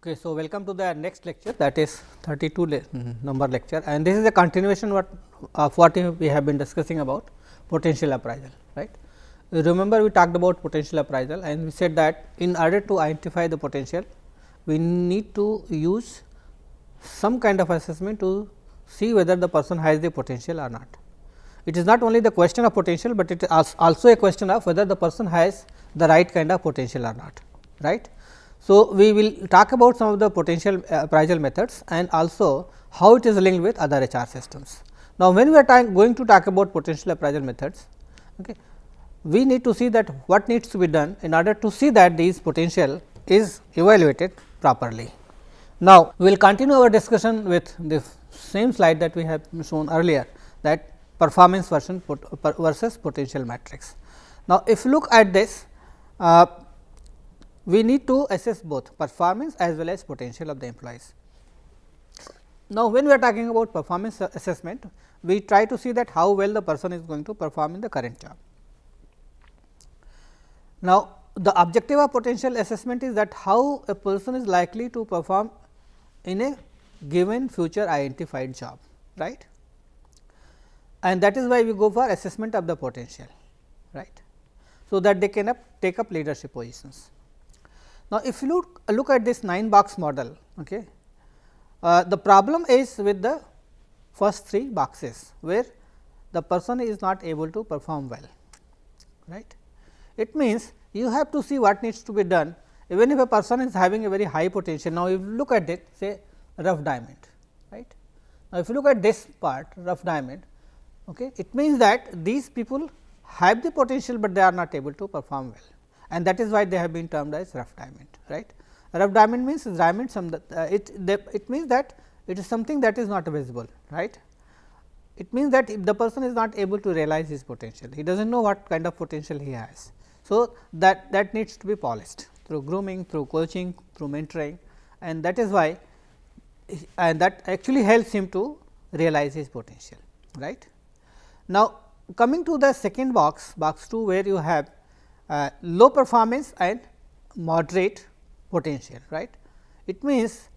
Okay, so welcome to the next lecture, that is 32 number lecture, and this is a continuation of what we have been discussing about potential appraisal, right. Remember, we talked about potential appraisal and we said that in order to identify the potential, we need to use some kind of assessment to see whether the person has the potential or not. It is not only the question of potential, but it is also a question of whether the person has the right kind of potential or not, right. So, we will talk about some of the potential appraisal methods and also how it is linked with other HR systems. Now, when we are going to talk about potential appraisal methods, okay, we need to see that what needs to be done in order to see that this potential is evaluated properly. Now, we will continue our discussion with the same slide that we have shown earlier, that performance versus potential matrix. Now, if you look at this, we need to assess both performance as well as potential of the employees. Now, when we are talking about performance assessment, we try to see that how well the person is going to perform in the current job. Now, the objective of potential assessment is that how a person is likely to perform in a given future identified job, right, and that is why we go for assessment of the potential, right, so that they can take up leadership positions. Now, if you look at this 9 box model, okay, the problem is with the first 3 boxes, where the person is not able to perform well, right. It means, you have to see what needs to be done even if a person is having a very high potential. Now, if you look at it, say rough diamond, right. Now, if you look at this part rough diamond, okay, it means that these people have the potential, but they are not able to perform well, and that is why they have been termed as rough diamond, right. Rough diamond means diamond it means that it is something that is not visible, right. It means that if the person is not able to realize his potential, he does not know what kind of potential he has. So, that needs to be polished through grooming, through coaching, through mentoring, and that is why and that actually helps him to realize his potential, right. Now, coming to the second box, box 2, where you have low performance and moderate potential, right. It means,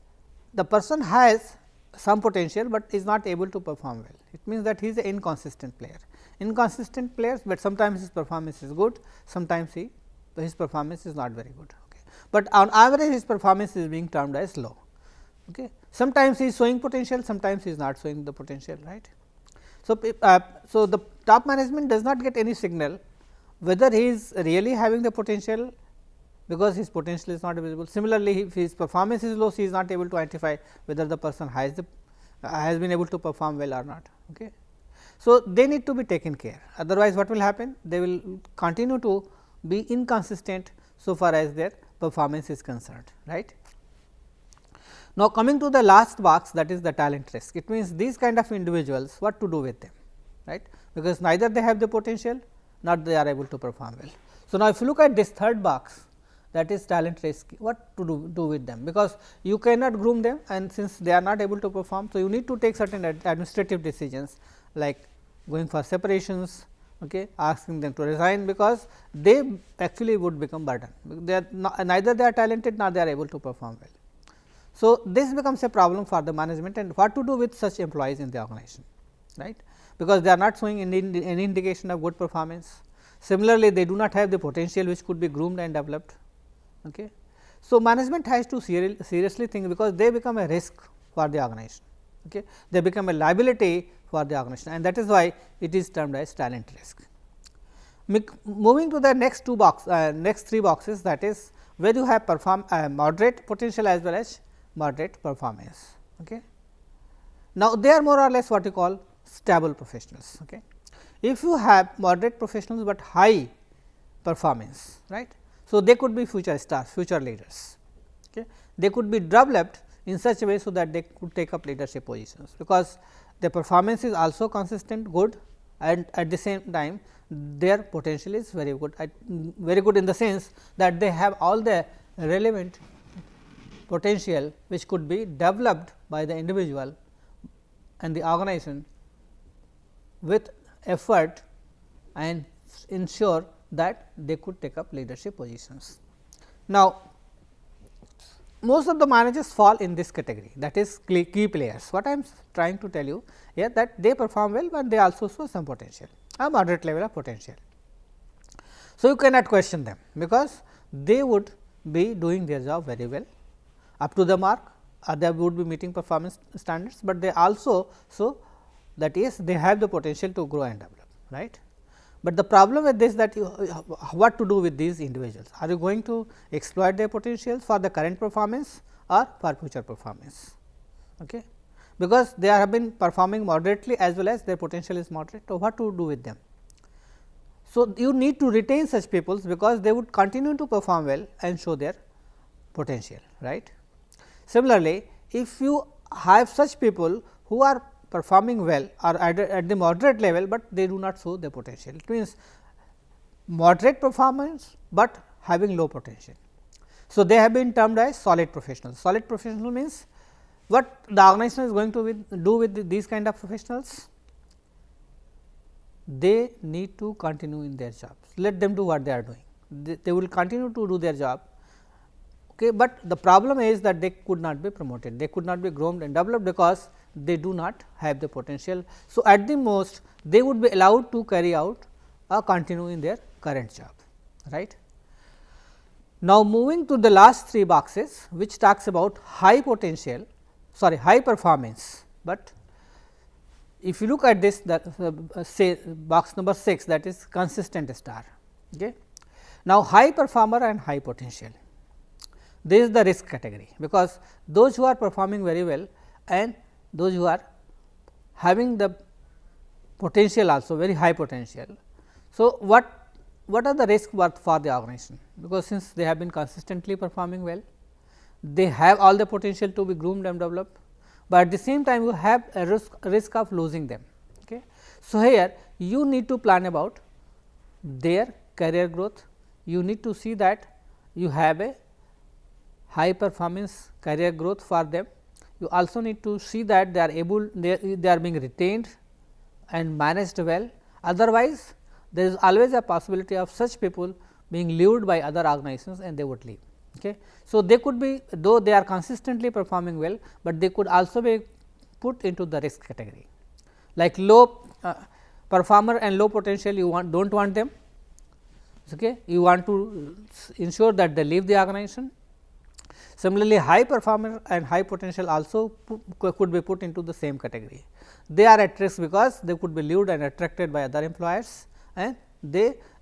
the person has some potential, but is not able to perform well. It means that he is an inconsistent player. Inconsistent players, but sometimes his performance is good, sometimes his performance is not very good. Okay. But on average, his performance is being termed as low. Okay. Sometimes he is showing potential, sometimes he is not showing the potential, right. So, so the top management does not get any signal whether he is really having the potential, because his potential is not visible. Similarly, if his performance is low, he is not able to identify whether the person has been able to perform well or not. Okay. So, they need to be taken care, otherwise what will happen? They will continue to be inconsistent so far as their performance is concerned, right. Now, coming to the last box, that is the talent risk. It means, these kind of individuals, what to do with them, right, because neither they have the potential, not they are able to perform well. So, now if you look at this third box, that is talent risk, what to do with them, because you cannot groom them, and since they are not able to perform. So, you need to take certain administrative decisions, like going for separations, okay, asking them to resign, because they actually would become burden. They are neither they are talented, nor they are able to perform well. So, this becomes a problem for the management, and what to do with such employees in the organization, right, because they are not showing any indication of good performance. Similarly, they do not have the potential which could be groomed and developed. Okay. So, management has to seriously think, because they become a risk for the organization. Okay. They become a liability for the organization, and that is why it is termed as talent risk. Moving to the next next 3 boxes, that is where you have moderate potential as well as moderate performance. Okay. Now, they are more or less what you call stable professionals. Okay. If you have moderate professionals, but high performance, right. So, they could be future stars, future leaders. Okay. They could be developed in such a way, so that they could take up leadership positions, because their performance is also consistent, good, and at the same time their potential is very good, in the sense that they have all the relevant potential which could be developed by the individual and the organization with effort, and ensure that they could take up leadership positions. Now, most of the managers fall in this category, that is key players. What I am trying to tell you here, that they perform well, but they also show some potential, a moderate level of potential. So, you cannot question them, because they would be doing their job very well up to the mark, they would be meeting performance standards, but they also show that yes, they have the potential to grow and develop, right. But the problem with this, that what to do with these individuals? Are you going to exploit their potentials for the current performance or for future performance? Okay. Because they have been performing moderately as well as their potential is moderate. So, what to do with them? So, you need to retain such peoples, because they would continue to perform well and show their potential, right. Similarly, if you have such people who are performing well or at the moderate level, but they do not show their potential, it means moderate performance, but having low potential. So, they have been termed as solid professionals. Solid professional means what the organization is going to do with these kind of professionals? They need to continue in their jobs, let them do what they are doing, they will continue to do their job. Okay, but the problem is that they could not be promoted, they could not be groomed and developed, because they do not have the potential. So, at the most they would be allowed to carry out or continue in their current job, right. Now, moving to the last 3 boxes, which talks about high potential, high performance, but if you look at this, that say box number 6, that is consistent star. Okay. Now, high performer and high potential, this is the risk category, because those who are performing very well and those who are having the potential also very high potential. So, what are the risks for the organization? Because since they have been consistently performing well, they have all the potential to be groomed and developed, but at the same time you have a risk of losing them. Okay. So, here you need to plan about their career growth, you need to see that you have a high performance career growth for them. You also need to see that they are able, they are being retained and managed well. Otherwise, there is always a possibility of such people being leaved by other organizations and they would leave. Okay. So, they could be, though they are consistently performing well, but they could also be put into the risk category, like low performer and low potential, you do not want them. Okay. You want to ensure that they leave the organization. Similarly, high performer and high potential also could be put into the same category. They are at risk because they could be leaved and attracted by other employers, and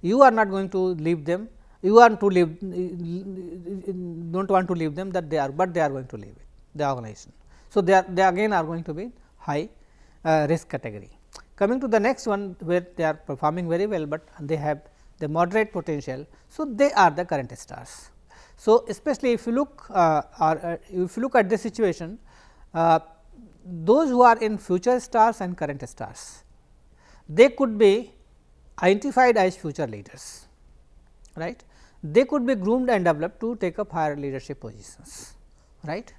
you are not going to leave them, you want to leave, do not want to leave them, that they are, but they are going to leave the organization. So, they again are going to be high risk category. Coming to the next one, where they are performing very well, but they have the moderate potential. So, they are the current stars. So, especially if you look if you look at this situation, those who are in future stars and current stars, they could be identified as future leaders, right. They could be groomed and developed to take up higher leadership positions, right.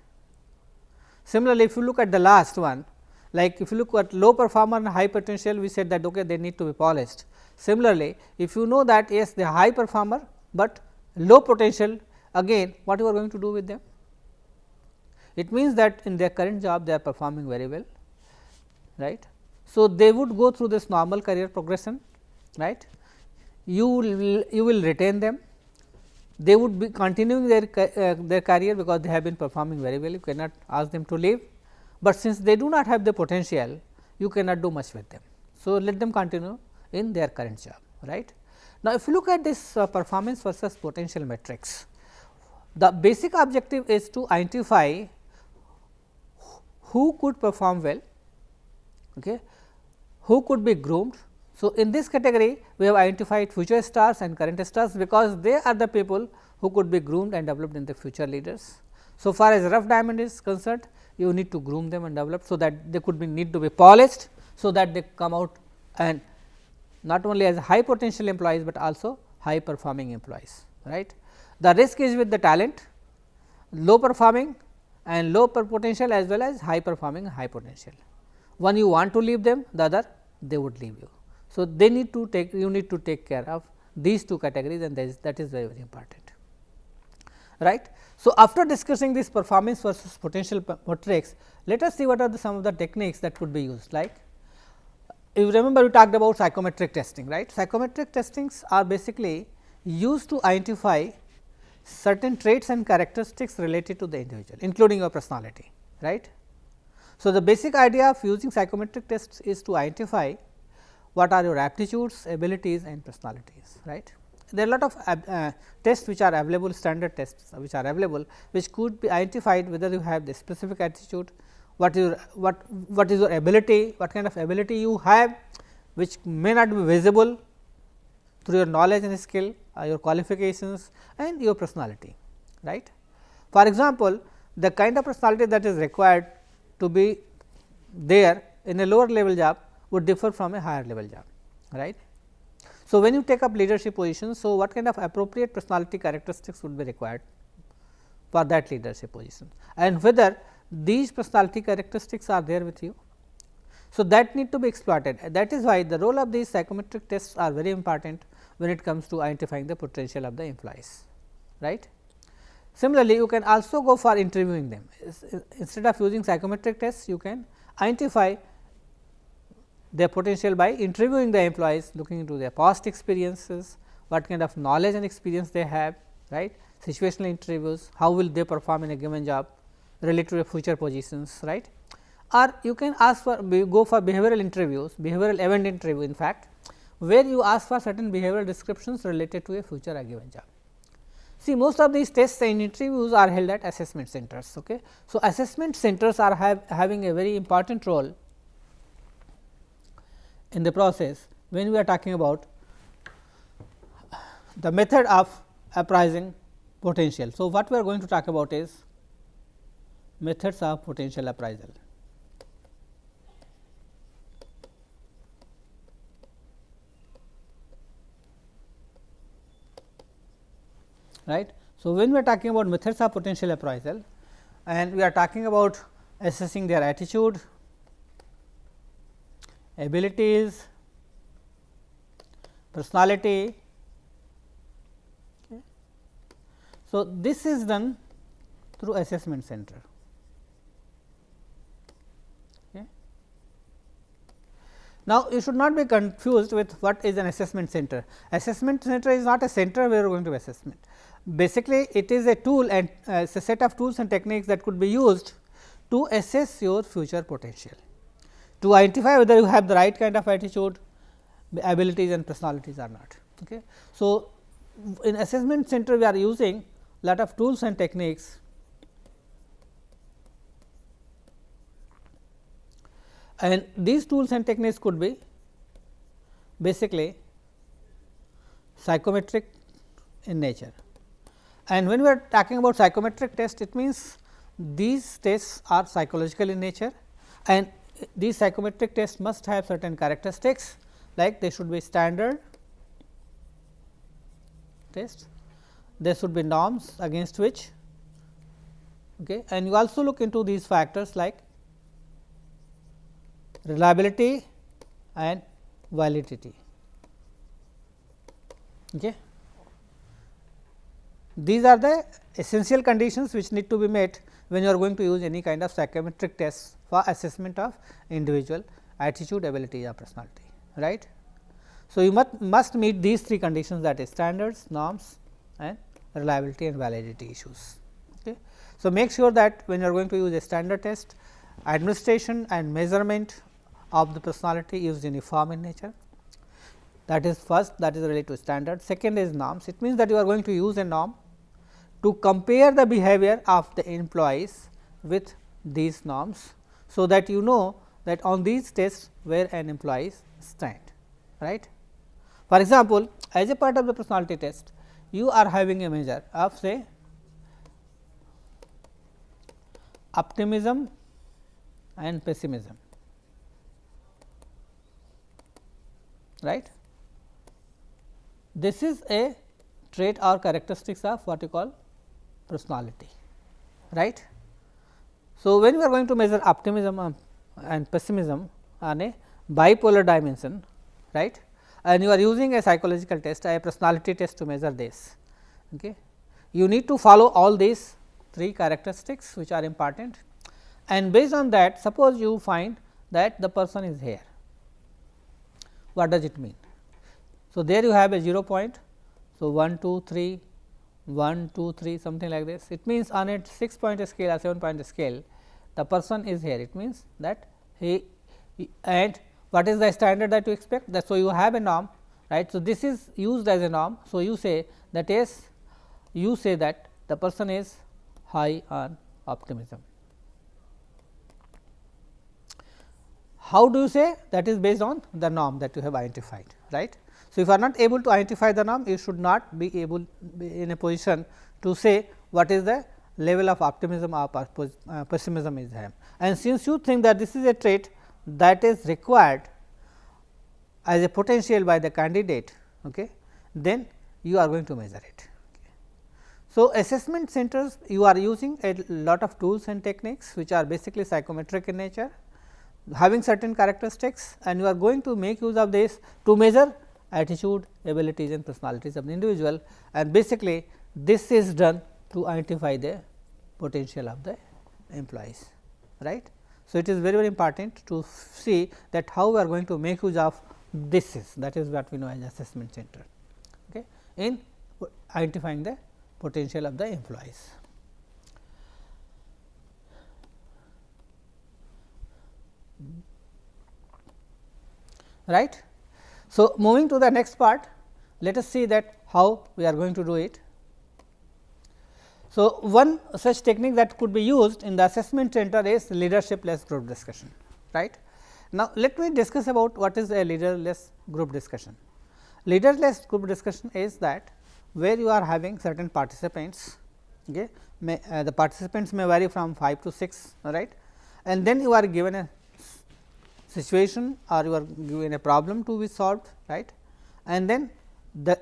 Similarly, if you look at the last one, like if you look at low performer and high potential, we said that okay, they need to be polished. Similarly, if you know that yes, they are high performer, but low potential, again what you are going to do with them? It means that in their current job they are performing very well, right. So, they would go through this normal career progression, right. You will retain them, they would be continuing their career because they have been performing very well, you cannot ask them to leave, but since they do not have the potential, you cannot do much with them. So, let them continue in their current job, right. Now, if you look at this performance versus potential metrics, the basic objective is to identify who could perform well, okay, who could be groomed. So, in this category we have identified future stars and current stars, because they are the people who could be groomed and developed in the future leaders. So, far as rough diamond is concerned, you need to groom them and develop, so that they could be need to be polished, so that they come out and not only as high potential employees, but also high performing employees, right. The risk is with the talent, low performing and low potential as well as high performing and high potential. One you want to leave them, the other they would leave you. So, they need to take, you need to take care of these two categories, and that is very, very important, right. So, after discussing this performance versus potential metrics, let us see what are some of the techniques that could be used. Like, you remember we talked about psychometric testing, right. Psychometric testings are basically used to identify certain traits and characteristics related to the individual, including your personality, right. So, the basic idea of using psychometric tests is to identify what are your aptitudes, abilities and personalities, right. There are a lot of tests which are available, standard tests which are available, which could be identified whether you have the specific attitude, what is your ability, what kind of ability you have, which may not be visible through your knowledge and skill, your qualifications and your personality, right. For example, the kind of personality that is required to be there in a lower level job would differ from a higher level job, right. So, when you take up leadership positions, so what kind of appropriate personality characteristics would be required for that leadership position and whether these personality characteristics are there with you. So, that need to be exploited, that is why the role of these psychometric tests are very important when it comes to identifying the potential of the employees, right. Similarly, you can also go for interviewing them. Instead of using psychometric tests, you can identify their potential by interviewing the employees, looking into their past experiences, what kind of knowledge and experience they have, right. Situational interviews, how will they perform in a given job related to their future positions, right. Or you can ask for go for behavioral interviews, behavioral event interview in fact, where you ask for certain behavioral descriptions related to a future or given job. See, most of these tests and interviews are held at assessment centers. Okay. So, assessment centers are having a very important role in the process when we are talking about the method of appraising potential. So, what we are going to talk about is methods of potential appraisal. Right. So, when we are talking about methods of potential appraisal and we are talking about assessing their attitude, abilities, personality. Okay. So, this is done through assessment center. Okay. Now, you should not be confused with what is an assessment center. Assessment center is not a center where you are going to assessment. Basically, it is a tool and a set of tools and techniques that could be used to assess your future potential, to identify whether you have the right kind of attitude, abilities and personalities or not. Okay. So, in assessment center we are using lot of tools and techniques and these tools and techniques could be basically psychometric in nature. And when we are talking about psychometric test, it means these tests are psychological in nature and these psychometric tests must have certain characteristics, like they should be standard tests, there should be norms against which, okay, and you also look into these factors like reliability and validity. Okay. These are the essential conditions which need to be met when you are going to use any kind of psychometric tests for assessment of individual attitude, ability or personality, right. So, you must meet these three conditions, that is standards, norms and reliability and validity issues. Okay. So, make sure that when you are going to use a standard test, administration and measurement of the personality is uniform in nature. That is first, that is related to standard. Second is norms. It means that you are going to use a norm to compare the behavior of the employees with these norms. So, that you know that on these tests where an employee stand, right. For example, as a part of the personality test, you are having a measure of say optimism and pessimism, right. This is a trait or characteristics of what you call personality, right. So, when we are going to measure optimism and pessimism on a bipolar dimension, right, and you are using a psychological test, a personality test to measure this, okay, you need to follow all these 3 characteristics which are important, and based on that suppose you find that the person is here. What does it mean? So, there you have a 0 point. So, 1, 2, 3, 1, 2, 3 something like this. It means on a 6 point scale or 7 point scale the person is here. It means that he and what is the standard that you expect? That so, you have a norm, right. So, this is used as a norm. So, you say that is you say that the person is high on optimism. How do you say? That is based on the norm that you have identified, right. So, if you are not able to identify the norm, you should not be able be in a position to say what is the level of optimism or pessimism is there. And since you think that this is a trait that is required as a potential by the candidate, okay, then you are going to measure it. Okay. So, assessment centers, you are using a lot of tools and techniques which are basically psychometric in nature, having certain characteristics, and you are going to make use of this to measure attitude, abilities and personalities of the individual, and basically this is done to identify the potential of the employees, right. So, it is very very important to see that how we are going to make use of this is, that is what we know as assessment center, okay, in identifying the potential of the employees. Right. So, moving to the next part, let us see that how we are going to do it. So, one such technique that could be used in the assessment center is leadership-less group discussion, right. Now, let me discuss about what is a leaderless group discussion. Leaderless group discussion is that where you are having certain participants, okay, the participants may vary from 5 to 6, right, and then you are given a situation or you are given a problem to be solved, right, and then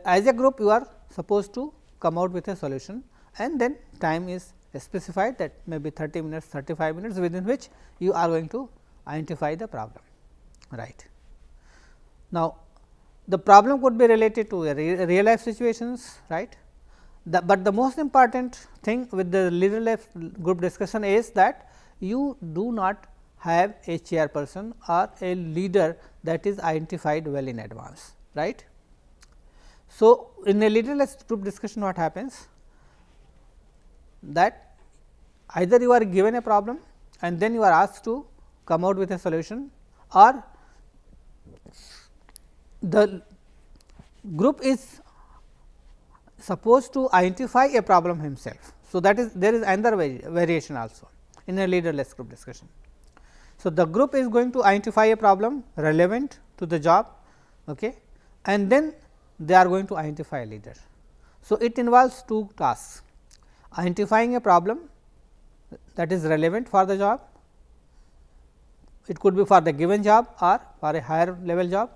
as a group you are supposed to come out with a solution, and then time is specified that may be 30 minutes, 35 minutes within which you are going to identify the problem, right. Now, the problem could be related to real life situations, right, but the most important thing with the leaderless group discussion is that you do not have a chairperson or a leader that is identified well in advance, right. So, in a leaderless group discussion what happens that either you are given a problem and then you are asked to come out with a solution, or the group is supposed to identify a problem himself. So, that is there is another variation also in a leaderless group discussion. So, the group is going to identify a problem relevant to the job, okay, and then they are going to identify a leader. So, it involves two tasks: identifying a problem that is relevant for the job, it could be for the given job or for a higher level job,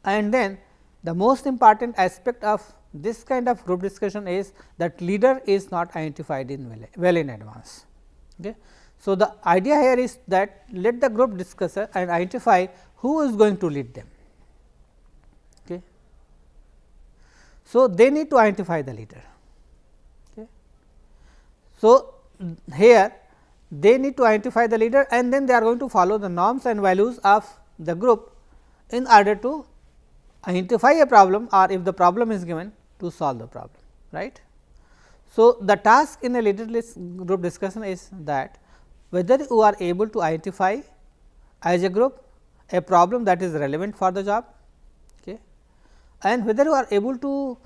and then the most important aspect of this kind of group discussion is that leader is not identified in well in advance. Okay. So, the idea here is that let the group discuss and identify who is going to lead them. Okay. So, they need to identify the leader. Okay. So, here they need to identify the leader and then they are going to follow the norms and values of the group in order to identify a problem, or if the problem is given, to solve the problem, right. So, the task in a leaderless group discussion is that whether you are able to identify as a group a problem that is relevant for the job, okay, and whether you are able to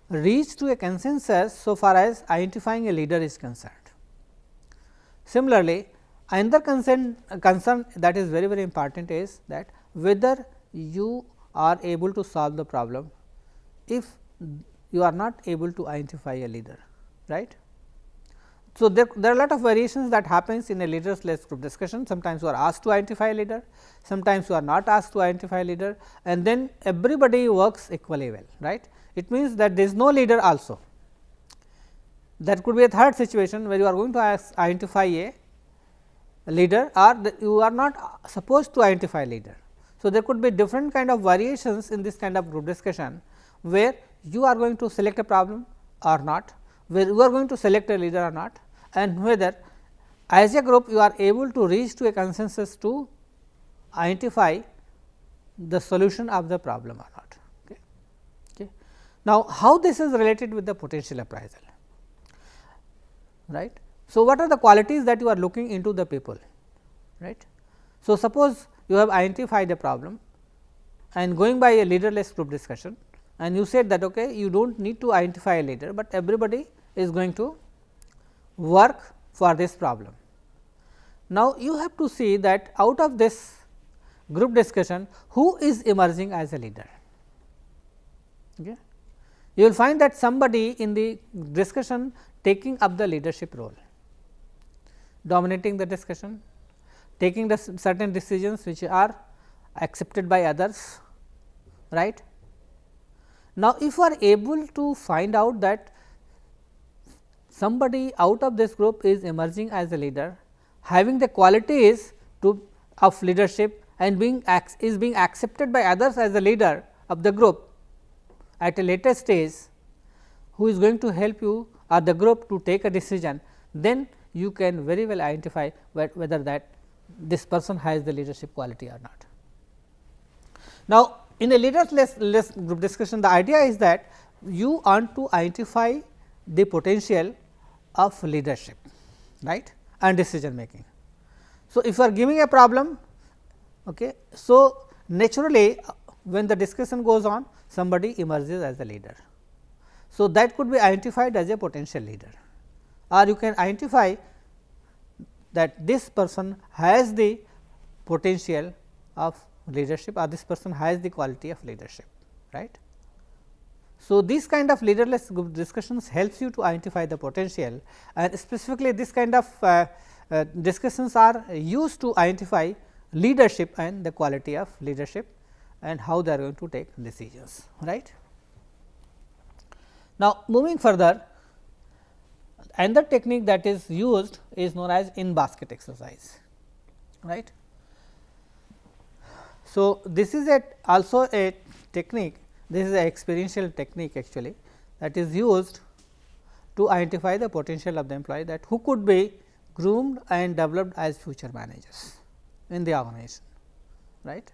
reach to a consensus so far as identifying a leader is concerned. Similarly, another concern that is very very important is that whether you are able to solve the problem if you are not able to identify a leader, right. So, there are a lot of variations that happens in a leaderless group discussion. Sometimes you are asked to identify a leader, sometimes you are not asked to identify a leader, and then everybody works equally well, right. It means that there is no leader also. That could be a third situation where you are going to identify a leader, or you are not supposed to identify a leader. So, there could be different kind of variations in this kind of group discussion, where you are going to select a problem or not, where you are going to select a leader or not, and whether as a group you are able to reach to a consensus to identify the solution of the problem or not. Okay. Okay. Now, how this is related with the potential appraisal, right. So, what are the qualities that you are looking into the people, right. So, suppose you have identified a problem and going by a leaderless group discussion, and you said that okay, you do not need to identify a leader, but everybody is going to work for this problem. Now, you have to see that out of this group discussion, who is emerging as a leader. Okay. You will find that somebody in the discussion taking up the leadership role, dominating the discussion, taking the certain decisions which are accepted by others, right. Now, if you are able to find out that somebody out of this group is emerging as a leader, having the qualities of leadership and being accepted by others as a leader of the group at a later stage, who is going to help you or the group to take a decision, then you can very well identify whether that this person has the leadership quality or not. Now, in a leaderless group discussion, the idea is that you want to identify the potential of leadership, right, and decision making. So, if you are giving a problem, okay, so naturally when the discussion goes on, somebody emerges as a leader. So, that could be identified as a potential leader, or you can identify that this person has the potential of leadership, or this person has the quality of leadership, right. So, this kind of leaderless group discussions helps you to identify the potential, and specifically this kind of discussions are used to identify leadership and the quality of leadership and how they are going to take decisions, right. Now, moving further, another technique that is used is known as in basket exercise, right. So, this is also a technique, this is an experiential technique actually, that is used to identify the potential of the employee, that who could be groomed and developed as future managers in the organization, right.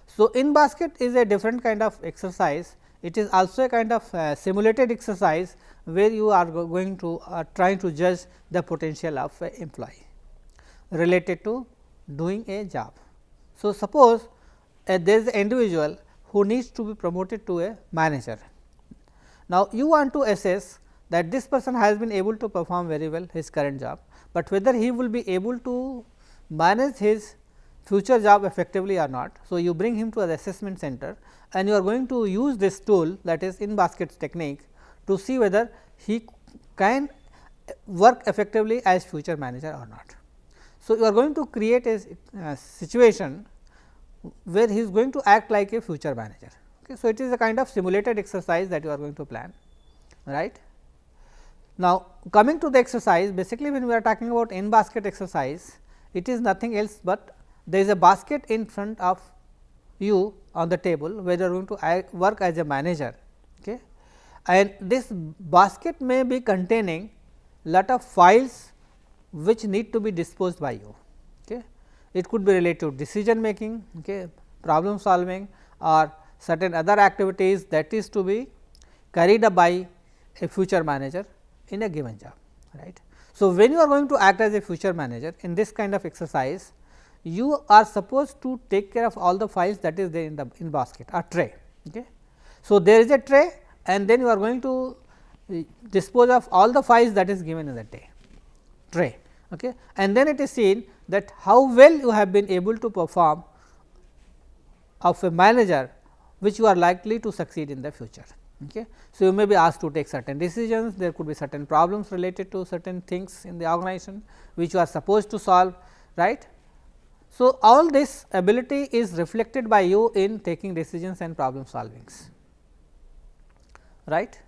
So, in basket is a different kind of exercise, it is also a kind of simulated exercise, where you are going to trying to judge the potential of an employee related to doing a job. So, suppose there is an individual who needs to be promoted to a manager. Now, you want to assess that this person has been able to perform very well his current job, but whether he will be able to manage his future job effectively or not. So, you bring him to an assessment center and you are going to use this tool, that is in baskets technique, to see whether he can work effectively as future manager or not. So, you are going to create a situation where he is going to act like a future manager. Okay. So, it is a kind of simulated exercise that you are going to plan, right. Now, coming to the exercise, basically when we are talking about in basket exercise, it is nothing else but there is a basket in front of you on the table, where you are going to work as a manager, okay. And this basket may be containing lot of files which need to be disposed by you. Okay. It could be related to decision making, okay, problem solving, or certain other activities that is to be carried out by a future manager in a given job, right. So, when you are going to act as a future manager in this kind of exercise, you are supposed to take care of all the files that is there in the basket or tray. Okay. So, there is a tray, and then you are going to dispose of all the files that is given in the tray, okay. And then it is seen that how well you have been able to perform of a manager, which you are likely to succeed in the future. Okay. So, you may be asked to take certain decisions, there could be certain problems related to certain things in the organization, which you are supposed to solve, right. So, all this ability is reflected by you in taking decisions and problem solvings, right.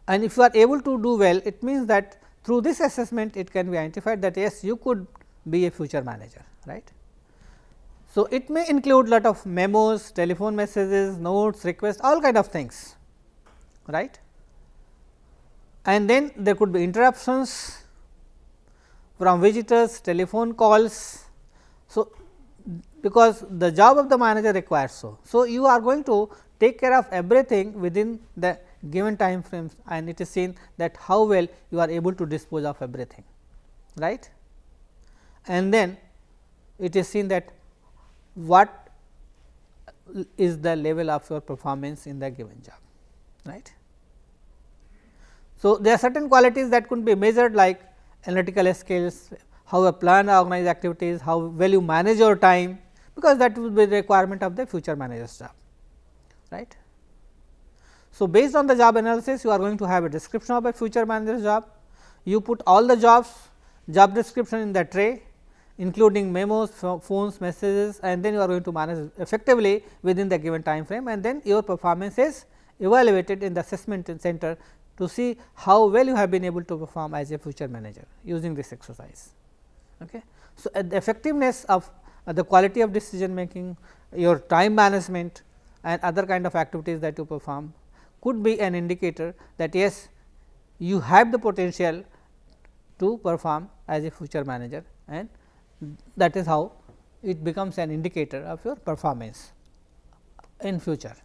And if you are able to do well, it means that through this assessment it can be identified that yes, you could be a future manager, right. So, it may include lot of memos, telephone messages, notes, requests, all kind of things, right. And then there could be interruptions, from visitors, telephone calls. So, because the job of the manager requires so. So, you are going to take care of everything within the given time frames, and it is seen that how well you are able to dispose of everything, right. And then it is seen that what is the level of your performance in the given job, right. So, there are certain qualities that could be measured like analytical skills, how a plan organize activities, how well you manage your time, because that will be the requirement of the future manager's job, right. So, based on the job analysis, you are going to have a description of a future manager's job. You put all the job description in the tray, including memos, phones, messages, and then you are going to manage effectively within the given time frame, and then your performance is evaluated in the assessment center to see how well you have been able to perform as a future manager using this exercise. Okay. So, the effectiveness of the quality of decision making, your time management and other kind of activities that you perform could be an indicator that yes, you have the potential to perform as a future manager, and that is how it becomes an indicator of your performance in future.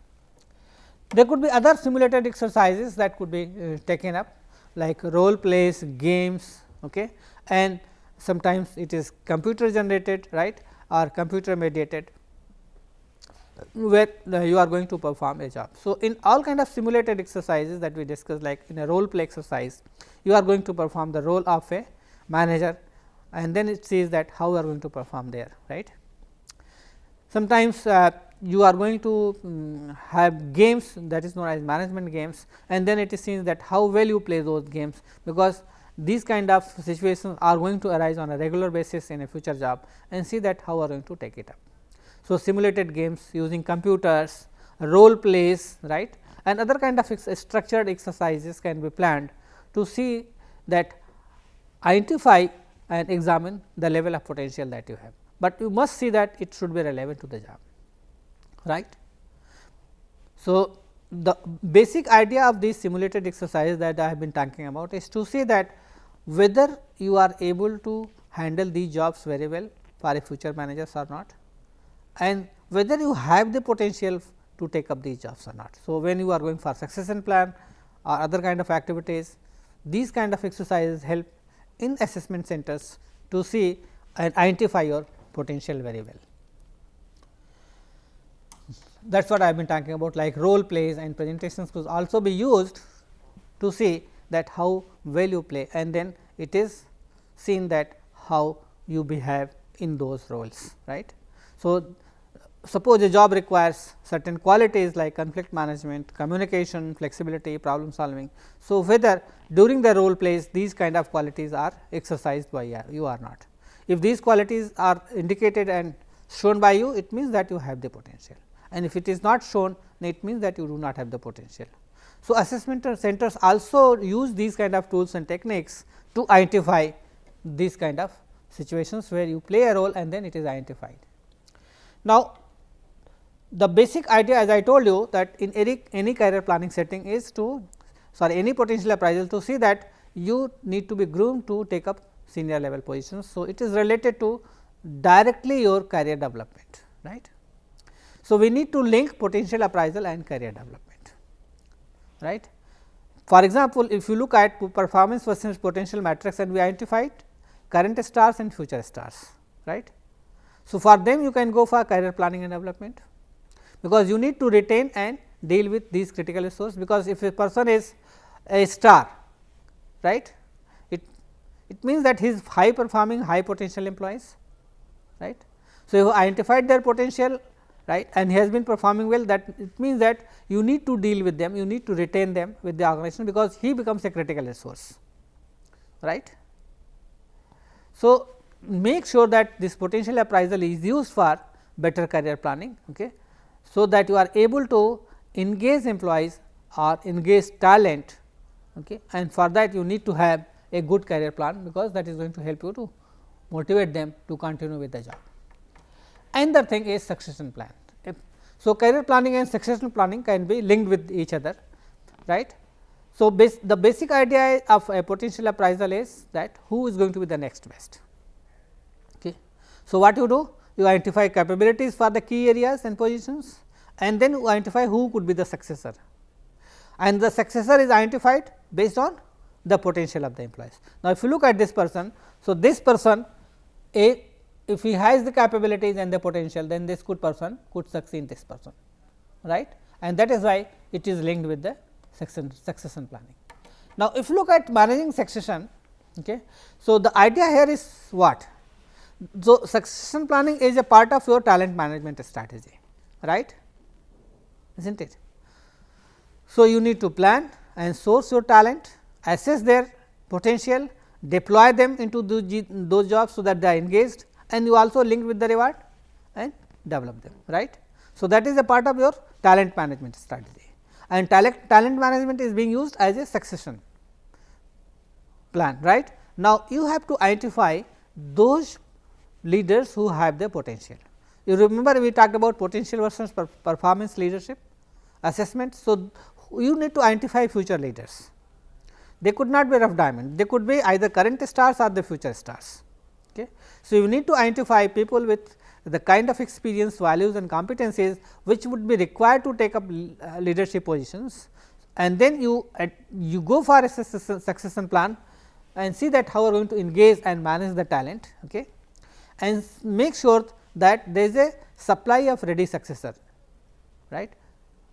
There could be other simulated exercises that could be taken up, like role plays, games, okay, and sometimes it is computer generated, right, or computer mediated, where you are going to perform a job. So, in all kind of simulated exercises that we discussed, like in a role play exercise, you are going to perform the role of a manager, and then it says that how you are going to perform there, right. Sometimes you are going to have games that is known as management games, and then it is seen that how well you play those games, because these kind of situations are going to arise on a regular basis in a future job, and see that how you are going to take it up. So, simulated games using computers, role plays, right, and other kind of structured exercises can be planned to see that identify and examine the level of potential that you have, but you must see that it should be relevant to the job, right. So, the basic idea of these simulated exercises that I have been talking about is to see that whether you are able to handle these jobs very well for a future managers or not, and whether you have the potential to take up these jobs or not. So, when you are going for succession plan or other kind of activities, these kind of exercises help in assessment centers to see and identify your potential very well. That is what I have been talking about, like role plays and presentations could also be used to see that how well you play, and then it is seen that how you behave in those roles, right. So, suppose a job requires certain qualities like conflict management, communication, flexibility, problem solving. So, whether during the role plays these kind of qualities are exercised by you or not. If these qualities are indicated and shown by you, it means that you have the potential, and if it is not shown, then it means that you do not have the potential. So, assessment centers also use these kind of tools and techniques to identify these kind of situations where you play a role and then it is identified. Now, the basic idea, as I told you, that in any career planning setting is to any potential appraisal to see that you need to be groomed to take up senior level positions. So, it is related to directly your career development, right. So, we need to link potential appraisal and career development, right. For example, if you look at performance versus potential matrix, and we identified current stars and future stars, right. So, for them you can go for career planning and development, because you need to retain and deal with these critical resources, because if a person is a star, right, it means that he is high performing, high potential employees, right. So, you identified their potential, right, and he has been performing well, that it means that you need to deal with them, you need to retain them with the organization, because he becomes a critical resource, right. So, make sure that this potential appraisal is used for better career planning, okay, so that you are able to engage employees or engage talent, okay, and for that you need to have a good career plan, because that is going to help you to motivate them to continue with the job. Another thing is succession plan. So, career planning and succession planning can be linked with each other, right. So, the basic idea of a potential appraisal is that who is going to be the next best. Okay. So, what you do? You identify capabilities for the key areas and positions, and then you identify who could be the successor, and the successor is identified based on the potential of the employees. Now, if you look at this person, so this person if he has the capabilities and the potential, then this good person could succeed this person, right, and that is why it is linked with the succession planning. Now, if you look at managing succession, okay, so the idea here is what? So, succession planning is a part of your talent management strategy, right, is not it? So, you need to plan and source your talent, assess their potential, deploy them into those jobs, so that they are engaged, and you also link with the reward and develop them, right. So, that is a part of your talent management strategy, and talent management is being used as a succession plan, right. Now, you have to identify those leaders who have the potential. You remember we talked about potential versus performance leadership assessment. So, you need to identify future leaders. They could not be rough diamond, they could be either current stars or the future stars. Okay. So, you need to identify people with the kind of experience, values and competencies which would be required to take up leadership positions, and then you go for a succession plan and see that how you are going to engage and manage the talent, okay, and make sure that there is a supply of ready successor, right,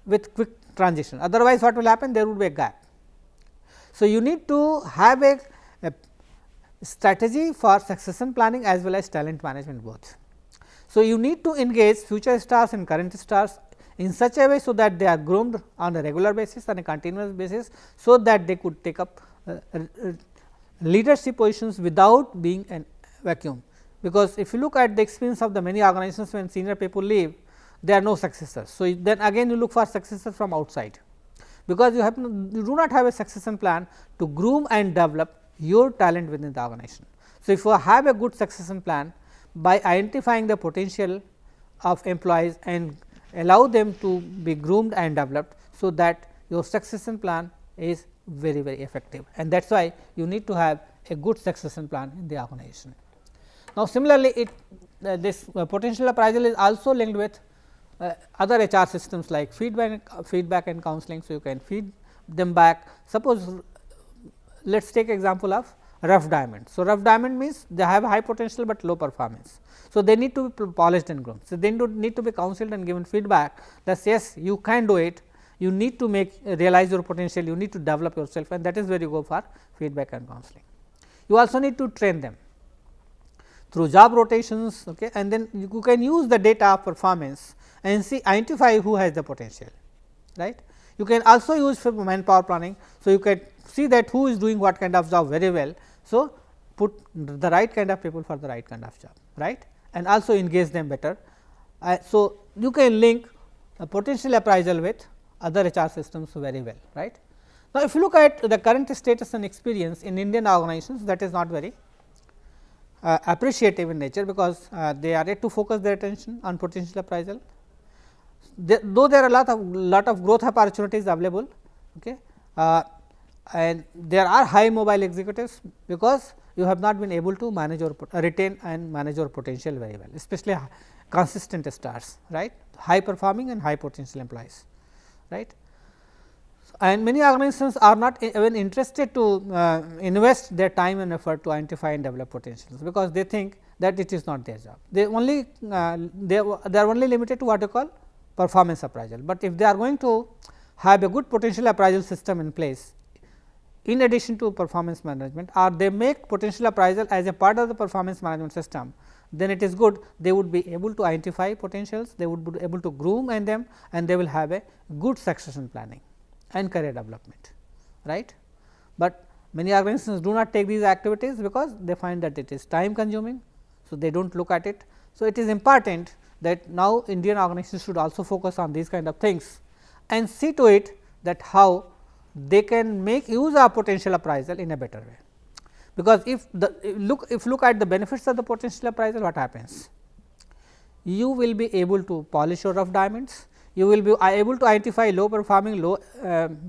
with quick transition. Otherwise, what will happen? There would be a gap. So, you need to have a strategy for succession planning as well as talent management both. So, you need to engage future stars and current stars in such a way, so that they are groomed on a regular basis and a continuous basis, so that they could take up leadership positions without being a vacuum. Because if you look at the experience of the many organizations, when senior people leave, there are no successors. So, then again you look for successors from outside, because you do not have a succession plan to groom and develop your talent within the organization. So, if you have a good succession plan, by identifying the potential of employees and allow them to be groomed and developed, so that your succession plan is very effective, and that is why you need to have a good succession plan in the organization. Now, similarly, this potential appraisal is also linked with other HR systems like feedback and counseling. So, you can feed them back. Suppose let us take example of rough diamond. So, rough diamond means they have high potential, but low performance. So, they need to be polished and groomed. So, they need to be counseled and given feedback that yes, you can do it, you need to realize your potential, you need to develop yourself, and that is where you go for feedback and counseling. You also need to train them through job rotations, okay, and then you can use the data of performance and identify who has the potential, right. You can also use for manpower planning. So, you can see that who is doing what kind of job very well. So, put the right kind of people for the right kind of job, right, and also engage them better. So, you can link a potential appraisal with other HR systems very well, right. Now, if you look at the current status and experience in Indian organizations, that is not very appreciative in nature, because they are yet to focus their attention on potential appraisal. Though there are a lot of growth opportunities available, okay, and there are high mobile executives, because you have not been able to manage or retain and manage your potential very well, especially consistent stars, right, high performing and high potential employees, right. And many organizations are not even interested to invest their time and effort to identify and develop potentials, because they think that it is not their job. They are only limited to what you call performance appraisal, but if they are going to have a good potential appraisal system in place in addition to performance management, or they make potential appraisal as a part of the performance management system, then it is good. They would be able to identify potentials, they would be able to groom them, and they will have a good succession planning and career development, right. But many organizations do not take these activities, because they find that it is time consuming. So, they do not look at it. So, it is important that now Indian organizations should also focus on these kind of things and see to it that how they can make use of potential appraisal in a better way. Because if look at the benefits of the potential appraisal, what happens? You will be able to polish your rough diamonds, you will be able to identify low performing, low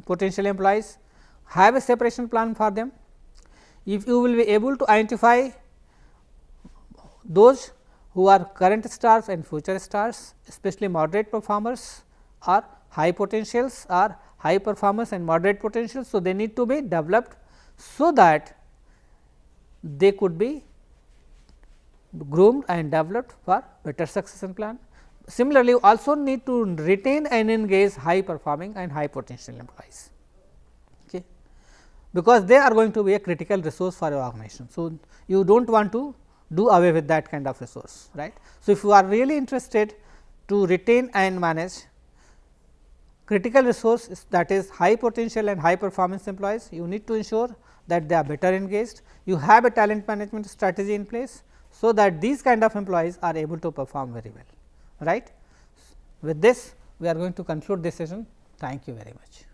potential employees, have a separation plan for them. If you will be able to identify those who are current stars and future stars, especially moderate performers or high potentials or high performers and moderate potentials. So, they need to be developed so that they could be groomed and developed for better succession plan. Similarly, you also need to retain and engage high performing and high potential employees, okay, because they are going to be a critical resource for your organization. So, you do not want to do away with that kind of resource, right. So, if you are really interested to retain and manage critical resource, that is high potential and high performance employees, you need to ensure that they are better engaged. You have a talent management strategy in place, so that these kind of employees are able to perform very well, right. With this, we are going to conclude this session. Thank you very much.